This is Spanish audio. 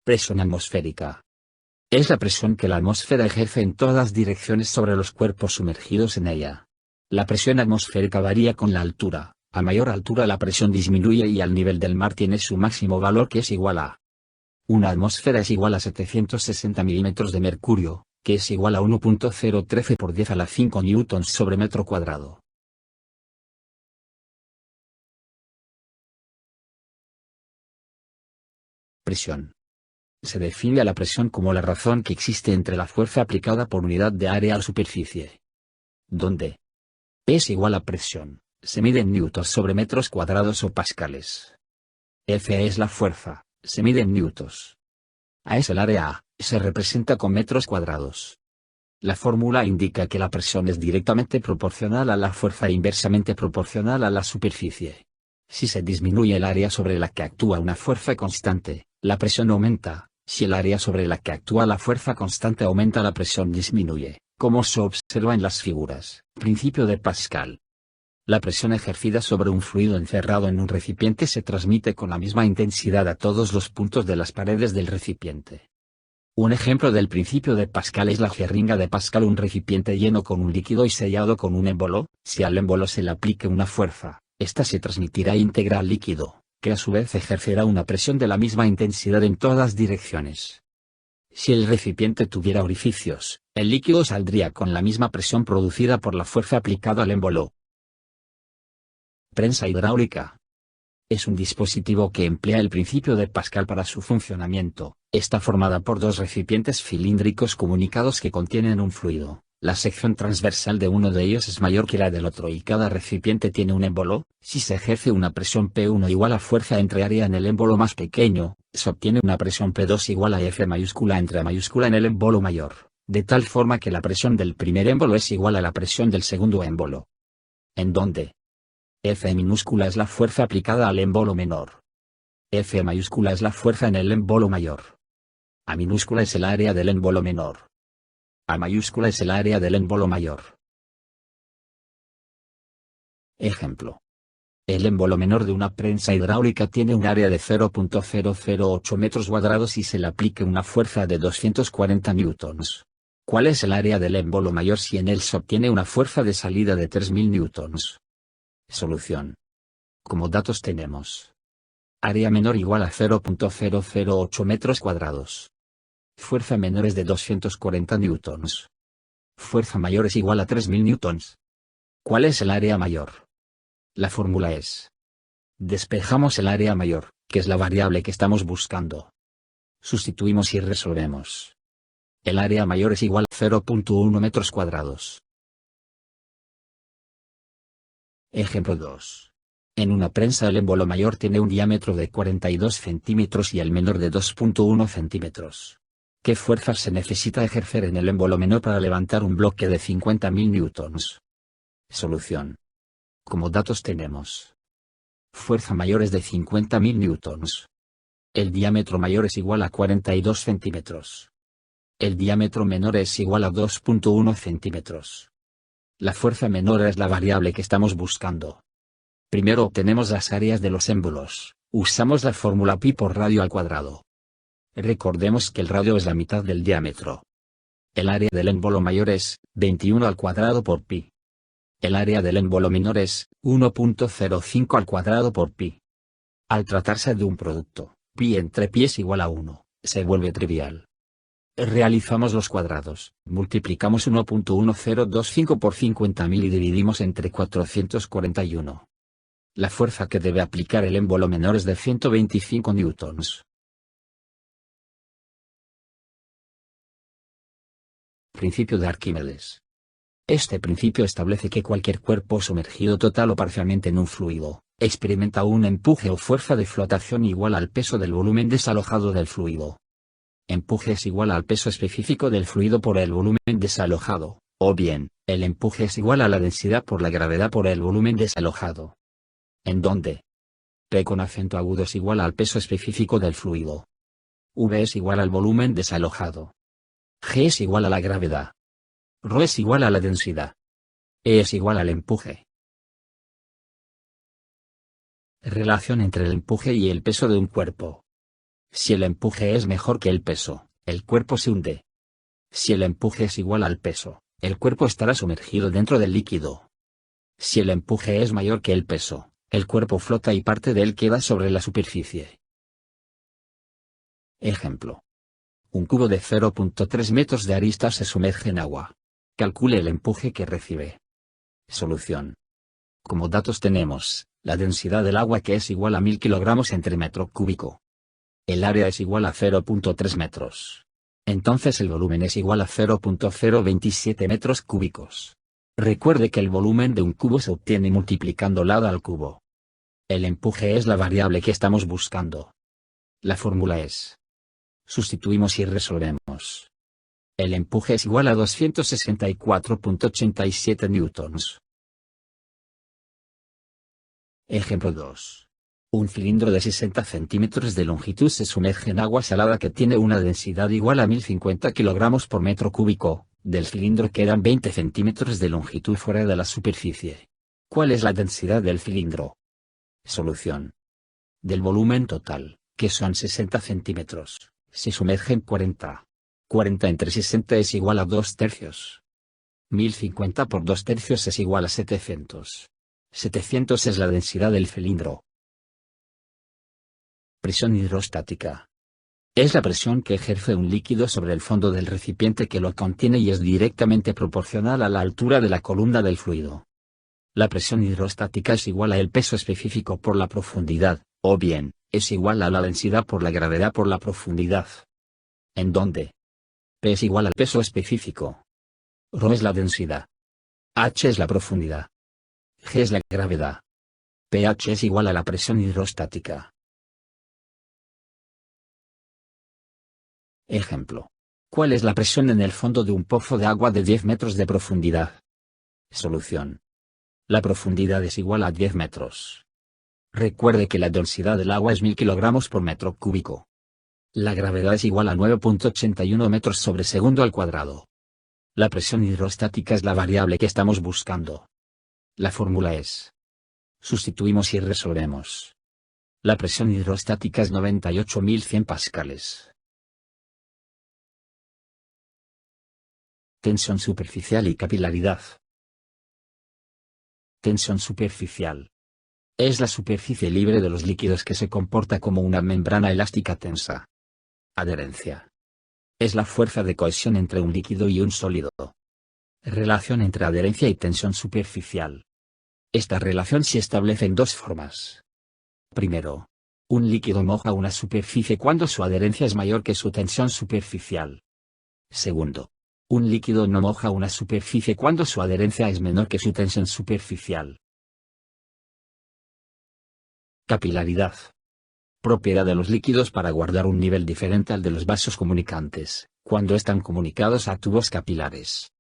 Presión atmosférica. Es la presión que la atmósfera ejerce en todas direcciones sobre los cuerpos sumergidos en ella. La presión atmosférica varía con la altura. A mayor altura la presión disminuye y al nivel del mar tiene su máximo valor, que es igual a. Una atmósfera es igual a 760 milímetros de mercurio, que es igual a 1.013 por 10 a la 5 newtons sobre metro cuadrado. Presión. Se define a la presión como la razón que existe entre la fuerza aplicada por unidad de área a la superficie. Donde P es igual a presión, se mide en newtons sobre metros cuadrados o pascales. F es la fuerza, se mide en newtons. A es el área A, se representa con metros cuadrados. La fórmula indica que la presión es directamente proporcional a la fuerza e inversamente proporcional a la superficie. Si se disminuye el área sobre la que actúa una fuerza constante, la presión aumenta. Si el área sobre la que actúa la fuerza constante aumenta, la presión disminuye, como se observa en las figuras. Principio de Pascal. La presión ejercida sobre un fluido encerrado en un recipiente se transmite con la misma intensidad a todos los puntos de las paredes del recipiente. Un ejemplo del principio de Pascal es la jeringa de Pascal, un recipiente lleno con un líquido y sellado con un émbolo. Si al émbolo se le aplique una fuerza, esta se transmitirá íntegra al líquido, que a su vez ejercerá una presión de la misma intensidad en todas direcciones. Si el recipiente tuviera orificios, el líquido saldría con la misma presión producida por la fuerza aplicada al émbolo. Prensa hidráulica. Es un dispositivo que emplea el principio de Pascal para su funcionamiento. Está formada por dos recipientes cilíndricos comunicados que contienen un fluido. La sección transversal de uno de ellos es mayor que la del otro y cada recipiente tiene un émbolo. Si se ejerce una presión P1 igual a fuerza entre área en el émbolo más pequeño, se obtiene una presión P2 igual a F mayúscula entre A mayúscula en el émbolo mayor, de tal forma que la presión del primer émbolo es igual a la presión del segundo émbolo. En donde F minúscula es la fuerza aplicada al émbolo menor. F mayúscula es la fuerza en el émbolo mayor. A minúscula es el área del émbolo menor. A mayúscula es el área del émbolo mayor. Ejemplo. El émbolo menor de una prensa hidráulica tiene un área de 0.008 metros cuadrados y se le aplique una fuerza de 240 newtons. ¿Cuál es el área del émbolo mayor si en él se obtiene una fuerza de salida de 3000 newtons? Solución. Como datos tenemos: área menor igual a 0.008 metros cuadrados. Fuerza menor es de 240 newtons. Fuerza mayor es igual a 3000 newtons. ¿Cuál es el área mayor? La fórmula es: despejamos el área mayor, que es la variable que estamos buscando. Sustituimos y resolvemos. El área mayor es igual a 0.1 metros cuadrados. Ejemplo 2. En una prensa el émbolo mayor tiene un diámetro de 42 centímetros y el menor de 2.1 centímetros. ¿Qué fuerza se necesita ejercer en el émbolo menor para levantar un bloque de 50.000 newtons? Solución. Como datos tenemos: fuerza mayor es de 50.000 newtons. El diámetro mayor es igual a 42 centímetros. El diámetro menor es igual a 2.1 centímetros. La fuerza menor es la variable que estamos buscando. Primero obtenemos las áreas de los émbolos. Usamos la fórmula pi por radio al cuadrado. Recordemos que el radio es la mitad del diámetro. El área del émbolo mayor es 21 al cuadrado por pi. El área del émbolo menor es 1.05 al cuadrado por pi. Al tratarse de un producto, pi entre pi es igual a 1, se vuelve trivial. Realizamos los cuadrados, multiplicamos 1.1025 por 50.000 y dividimos entre 441. La fuerza que debe aplicar el émbolo menor es de 125 newtons. Principio de Arquímedes. Este principio establece que cualquier cuerpo sumergido total o parcialmente en un fluido, experimenta un empuje o fuerza de flotación igual al peso del volumen desalojado del fluido. Empuje es igual al peso específico del fluido por el volumen desalojado, o bien, el empuje es igual a la densidad por la gravedad por el volumen desalojado. En donde P con acento agudo es igual al peso específico del fluido. V es igual al volumen desalojado. G es igual a la gravedad. Ρ es igual a la densidad. E es igual al empuje. Relación entre el empuje y el peso de un cuerpo. Si el empuje es mejor que el peso, el cuerpo se hunde. Si el empuje es igual al peso, el cuerpo estará sumergido dentro del líquido. Si el empuje es mayor que el peso, el cuerpo flota y parte de él queda sobre la superficie. Ejemplo. Un cubo de 0.3 metros de arista se sumerge en agua. Calcule el empuje que recibe. Solución. Como datos tenemos, la densidad del agua que es igual a 1000 kilogramos entre metro cúbico. El área es igual a 0.3 metros. Entonces el volumen es igual a 0.027 metros cúbicos. Recuerde que el volumen de un cubo se obtiene multiplicando lado al cubo. El empuje es la variable que estamos buscando. La fórmula es. Sustituimos y resolvemos. El empuje es igual a 264.87 newtons. Ejemplo 2. Un cilindro de 60 centímetros de longitud se sumerge en agua salada que tiene una densidad igual a 1050 kilogramos por metro cúbico. Del cilindro quedan 20 centímetros de longitud fuera de la superficie. ¿Cuál es la densidad del cilindro? Solución. Del volumen total, que son 60 centímetros, se sumergen 40. 40 entre 60 es igual a 2 tercios. 1050 por 2 tercios es igual a 700. 700 es la densidad del cilindro. Presión hidrostática. Es la presión que ejerce un líquido sobre el fondo del recipiente que lo contiene y es directamente proporcional a la altura de la columna del fluido. La presión hidrostática es igual a el peso específico por la profundidad, o bien, es igual a la densidad por la gravedad por la profundidad. ¿En dónde? P es igual al peso específico. Rho es la densidad. H es la profundidad. G es la gravedad. pH es igual a la presión hidrostática. Ejemplo. ¿Cuál es la presión en el fondo de un pozo de agua de 10 metros de profundidad? Solución. La profundidad es igual a 10 metros. Recuerde que la densidad del agua es 1000 kilogramos por metro cúbico. La gravedad es igual a 9.81 metros sobre segundo al cuadrado. La presión hidrostática es la variable que estamos buscando. La fórmula es. Sustituimos y resolvemos. La presión hidrostática es 98.100 pascales. Tensión superficial y capilaridad. Tensión superficial. Es la superficie libre de los líquidos que se comporta como una membrana elástica tensa. Adherencia. Es la fuerza de cohesión entre un líquido y un sólido. Relación entre adherencia y tensión superficial. Esta relación se establece en dos formas. Primero, un líquido moja una superficie cuando su adherencia es mayor que su tensión superficial. Segundo, un líquido no moja una superficie cuando su adherencia es menor que su tensión superficial. Capilaridad. Propiedad de los líquidos para guardar un nivel diferente al de los vasos comunicantes, cuando están comunicados a tubos capilares.